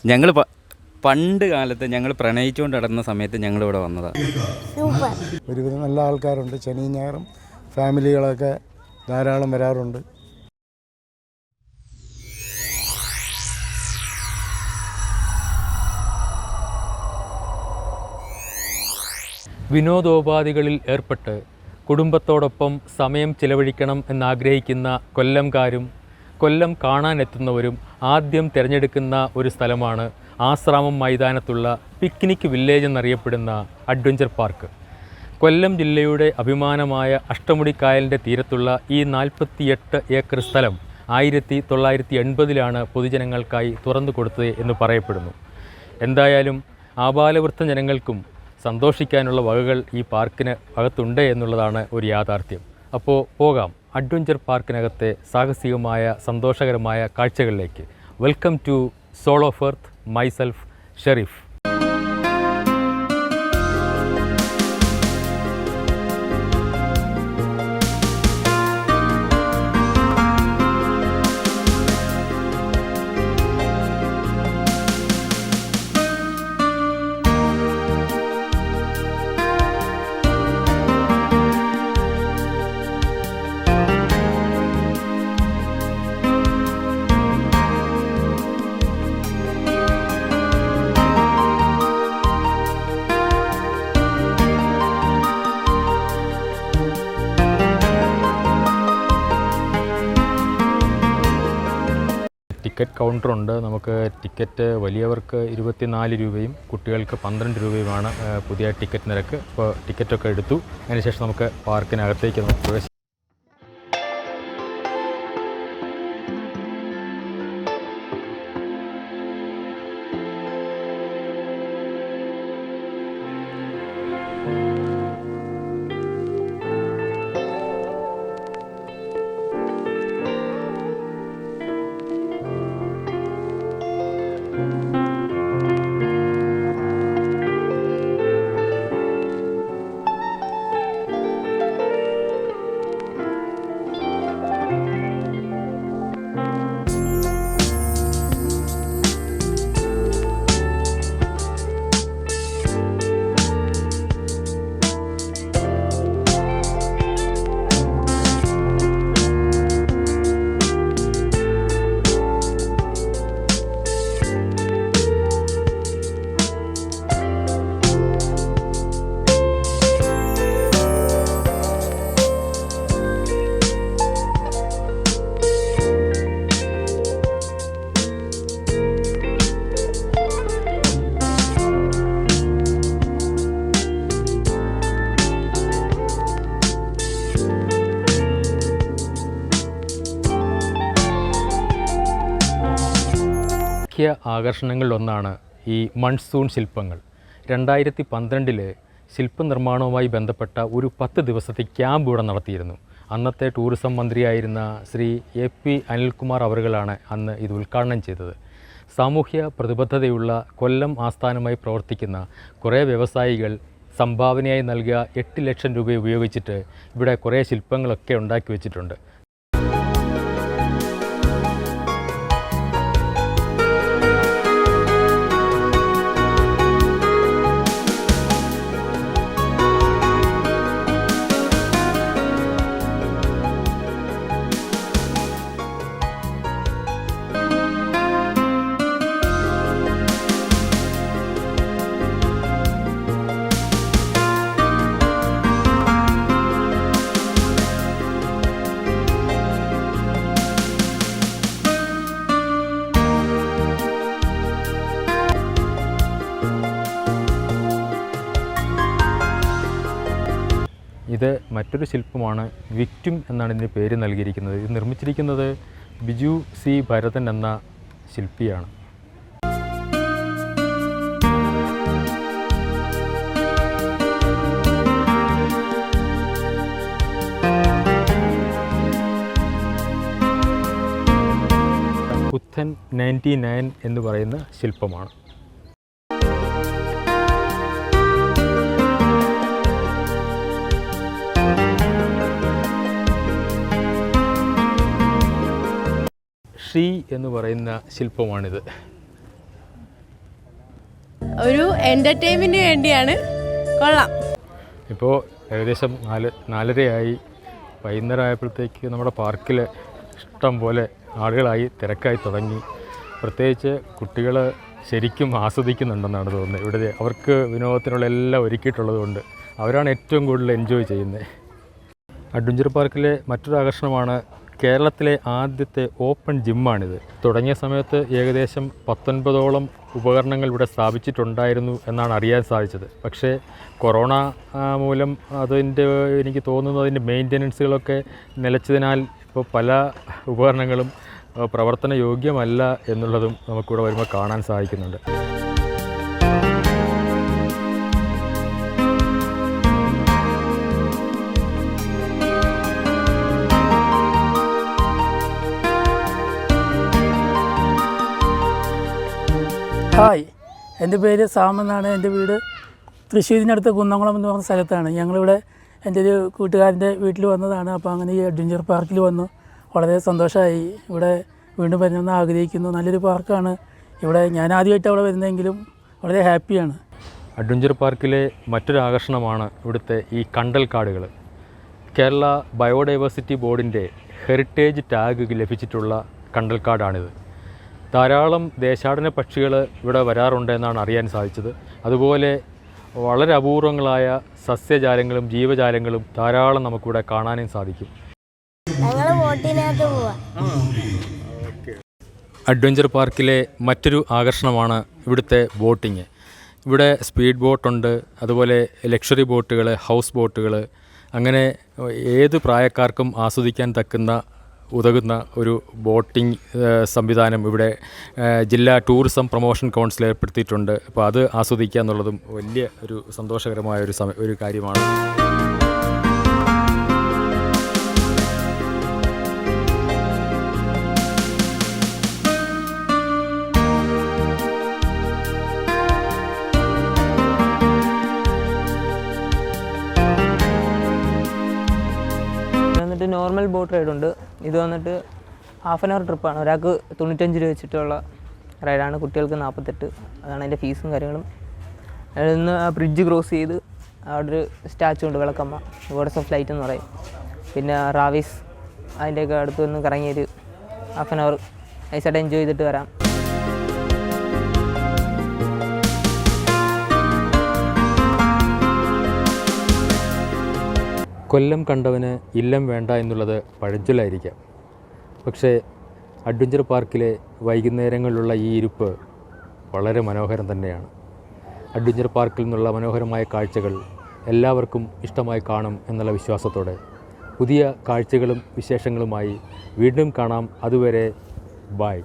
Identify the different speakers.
Speaker 1: ഞങ്ങൾ പണ്ട് കാലത്ത് ഞങ്ങൾ പ്രണയിച്ചുകൊണ്ട് നടന്ന സമയത്ത് ഞങ്ങളിവിടെ വന്നതാണ്.
Speaker 2: ഒരുവിധം നല്ല ആൾക്കാരുണ്ട്. ശനിയും ഞായറും ഫാമിലികളൊക്കെ ധാരാളം വരാറുണ്ട്.
Speaker 3: വിനോദോപാധികളിൽ ഏർപ്പെട്ട് കുടുംബത്തോടൊപ്പം സമയം ചിലവഴിക്കണം എന്നാഗ്രഹിക്കുന്ന കൊല്ലംകാരും കൊല്ലം കാണാനെത്തുന്നവരും ആദ്യം തിരഞ്ഞെടുക്കുന്ന ഒരു സ്ഥലമാണ് ആശ്രാമം മൈതാനത്തുള്ള പിക്നിക് വില്ലേജ് എന്നറിയപ്പെടുന്ന അഡ്വഞ്ചർ പാർക്ക്. കൊല്ലം ജില്ലയുടെ അഭിമാനമായ അഷ്ടമുടിക്കായലിൻ്റെ തീരത്തുള്ള ഈ 48 ഏക്കർ സ്ഥലം 1980 പൊതുജനങ്ങൾക്കായി തുറന്നു കൊടുത്തത് എന്ന് പറയപ്പെടുന്നു. എന്തായാലും ആബാലവൃദ്ധ ജനങ്ങൾക്കും സന്തോഷിക്കാനുള്ള വകകൾ ഈ പാർക്കിന് അകത്തുണ്ട് എന്നുള്ളതാണ് ഒരു യാഥാർത്ഥ്യം. അപ്പോൾ പോകാം അഡ്വഞ്ചർ പാർക്കിനകത്തെ സാഹസികമായ സന്തോഷകരമായ കാഴ്ചകളിലേക്ക്. Welcome to Soul of Earth, myself Sherif. Ticket കൗണ്ടറുണ്ട്. നമുക്ക് ടിക്കറ്റ് വലിയവർക്ക് 24 രൂപയും കുട്ടികൾക്ക് 12 രൂപയുമാണ് പുതിയ ടിക്കറ്റ് നിരക്ക്. ഇപ്പോൾ ടിക്കറ്റൊക്കെ എടുത്തു. അതിനുശേഷം നമുക്ക് പാർക്കിനകത്തേക്ക് നമുക്ക് പ്രവേശിക്കാം. മുഖ്യ ആകർഷണങ്ങളിലൊന്നാണ് ഈ മൺസൂൺ ശില്പങ്ങൾ. 2012 ശില്പനിർമ്മാണവുമായി ബന്ധപ്പെട്ട ഒരു 10 ദിവസത്തെ ക്യാമ്പ് ഇവിടെ നടത്തിയിരുന്നു. അന്നത്തെ ടൂറിസം മന്ത്രിയായിരുന്ന ശ്രീ AP അനിൽകുമാർ അവറുകളാണ് അന്ന് ഇത് ഉദ്ഘാടനം ചെയ്തത്. സാമൂഹ്യ പ്രതിബദ്ധതയുള്ള കൊല്ലം ആസ്ഥാനമായി പ്രവർത്തിക്കുന്ന കുറേ വ്യവസായികൾ സംഭാവനയായി നൽകിയ 8 ലക്ഷം രൂപ ഉപയോഗിച്ചിട്ട് ഇവിടെ കുറേ ശില്പങ്ങളൊക്കെ ഉണ്ടാക്കി വെച്ചിട്ടുണ്ട്. ഇത് മറ്റൊരു ശില്പമാണ്. വിക്ടിം എന്നാണ് ഇതിന് പേര് നൽകിയിരിക്കുന്നത്. ഇത് നിർമ്മിച്ചിരിക്കുന്നത് ബിജു സി ഭരതൻ എന്ന ശില്പിയാണ്. പുത്തൻ 99 എന്ന് പറയുന്ന ശില്പമാണ്. ഷീ എന്ന് പറയുന്ന ശില്പമാണിത്.
Speaker 4: ഒരു എൻ്റർടൈൻമെൻറ്റിന് വേണ്ടിയാണ്. കൊള്ളാം.
Speaker 3: ഇപ്പോൾ ഏകദേശം 4:30 വൈകുന്നേരം ആയപ്പോഴത്തേക്ക് നമ്മുടെ പാർക്കിൽ ഇഷ്ടം പോലെ ആളുകളായി തിരക്കായി തുടങ്ങി. പ്രത്യേകിച്ച് കുട്ടികൾ ശരിക്കും ആസ്വദിക്കുന്നുണ്ടെന്നാണ് തോന്നുന്നത്. ഇവിടെ അവർക്ക് വിനോദത്തിനുള്ള എല്ലാം ഒരുക്കിയിട്ടുള്ളത് കൊണ്ട് അവരാണ് ഏറ്റവും കൂടുതൽ എൻജോയ് ചെയ്യുന്നത്. അഡ്വഞ്ചർ പാർക്കിലെ മറ്റൊരു ആകർഷണമാണ് കേരളത്തിലെ ആദ്യത്തെ ഓപ്പൺ ജിമ്മാണിത്. തുടങ്ങിയ സമയത്ത് ഏകദേശം 19ഓളം ഉപകരണങ്ങൾ ഇവിടെ സ്ഥാപിച്ചിട്ടുണ്ടായിരുന്നു എന്നാണ് അറിയാൻ സാധിച്ചത്. പക്ഷേ കൊറോണ മൂലം എനിക്ക് തോന്നുന്നു അതിൻ്റെ മെയിൻ്റനൻസുകളൊക്കെ നിലച്ചതിനാൽ ഇപ്പോൾ പല ഉപകരണങ്ങളും പ്രവർത്തന യോഗ്യമല്ല എന്നുള്ളതും നമുക്കിവിടെ വരുമ്പോൾ കാണാൻ സാധിക്കുന്നുണ്ട്.
Speaker 5: ഹായ്, എൻ്റെ പേര് സാം എന്നാണ്. എൻ്റെ വീട് തൃശ്ശൂരിനടുത്ത് കുന്നംകുളം എന്ന് പറഞ്ഞ സ്ഥലത്താണ്. ഞങ്ങളിവിടെ എൻ്റെ ഒരു കൂട്ടുകാരൻ്റെ വീട്ടിൽ വന്നതാണ്. അപ്പോൾ അങ്ങനെ ഈ അഡ്വഞ്ചർ പാർക്കിൽ വന്നു. വളരെ സന്തോഷമായി. ഇവിടെ വീണ്ടും വരണമെന്ന് ആഗ്രഹിക്കുന്നു. നല്ലൊരു പാർക്കാണ്. ഇവിടെ ഞാൻ ആദ്യമായിട്ട് അവിടെ വരുന്നതെങ്കിലും വളരെ ഹാപ്പിയാണ്.
Speaker 3: അഡ്വഞ്ചർ പാർക്കിലെ മറ്റൊരു ആകർഷണമാണ് ഇവിടുത്തെ ഈ കണ്ടൽക്കാടുകൾ. കേരള ബയോഡൈവേഴ്സിറ്റി ബോർഡിൻ്റെ ഹെറിറ്റേജ് ടാഗ് ലഭിച്ചിട്ടുള്ള കണ്ടൽക്കാടാണിത്. ധാരാളം ദേശാടന പക്ഷികൾ ഇവിടെ വരാറുണ്ട് എന്നാണ് അറിയാൻ സാധിച്ചത്. അതുപോലെ വളരെ അപൂർവങ്ങളായ സസ്യജാലങ്ങളും ജീവജാലങ്ങളും ധാരാളം നമുക്കിവിടെ കാണാനും സാധിക്കും. അഡ്വഞ്ചർ പാർക്കിലെ മറ്റൊരു ആകർഷണമാണ് ഇവിടുത്തെ ബോട്ടിങ്. ഇവിടെ സ്പീഡ് ബോട്ടുണ്ട്, അതുപോലെ ലക്ഷറി ബോട്ടുകൾ, ഹൗസ് ബോട്ടുകൾ, അങ്ങനെ ഏത് പ്രായക്കാർക്കും ആസ്വദിക്കാൻ ഉതകുന്ന ഒരു ബോട്ടിംഗ് സംവിധാനം ഇവിടെ ജില്ലാ ടൂറിസം പ്രൊമോഷൻ കൗൺസിൽ ഏർപ്പെടുത്തിയിട്ടുണ്ട്. അപ്പോൾ അത് ആസ്വദിക്കുക എന്നുള്ളതും വലിയ ഒരു സന്തോഷകരമായ ഒരു കാര്യമാണ്.
Speaker 6: നോർമൽ ബോട്ട് റൈഡുണ്ട്. ഇത് വന്നിട്ട് ½ ട്രിപ്പാണ്. ഒരാൾക്ക് 95 രൂപ വെച്ചിട്ടുള്ള റൈഡാണ്. കുട്ടികൾക്ക് 48. അതാണ് അതിൻ്റെ ഫീസും കാര്യങ്ങളും. അതിൽ നിന്ന് ബ്രിഡ്ജ് ക്രോസ് ചെയ്ത് അവിടെ ഒരു സ്റ്റാച്ചു ഉണ്ട്, വിളക്കമ്മ, ഗോഡസ് ഓഫ് ലൈറ്റ് എന്ന് പറയും. പിന്നെ റാവീസ്, അതിൻ്റെയൊക്കെ അടുത്ത് നിന്ന് കറങ്ങിയൊരു ½ നൈസായിട്ട് എൻജോയ് ചെയ്തിട്ട് വരാം.
Speaker 3: കൊല്ലം കണ്ടവന് ഇല്ലം വേണ്ട എന്നുള്ളത് പഴഞ്ചൊല്ലായിരിക്കാം. പക്ഷേ അഡ്വഞ്ചർ പാർക്കിലെ വൈകുന്നേരങ്ങളിലുള്ള ഈ ഇരിപ്പ് വളരെ മനോഹരം തന്നെയാണ്. അഡ്വഞ്ചർ പാർക്കിൽ നിന്നുള്ള മനോഹരമായ കാഴ്ചകൾ എല്ലാവർക്കും ഇഷ്ടമായി കാണും എന്നുള്ള വിശ്വാസത്തോടെ പുതിയ കാഴ്ചകളും വിശേഷങ്ങളുമായി വീണ്ടും കാണാം. അതുവരെ ബൈ.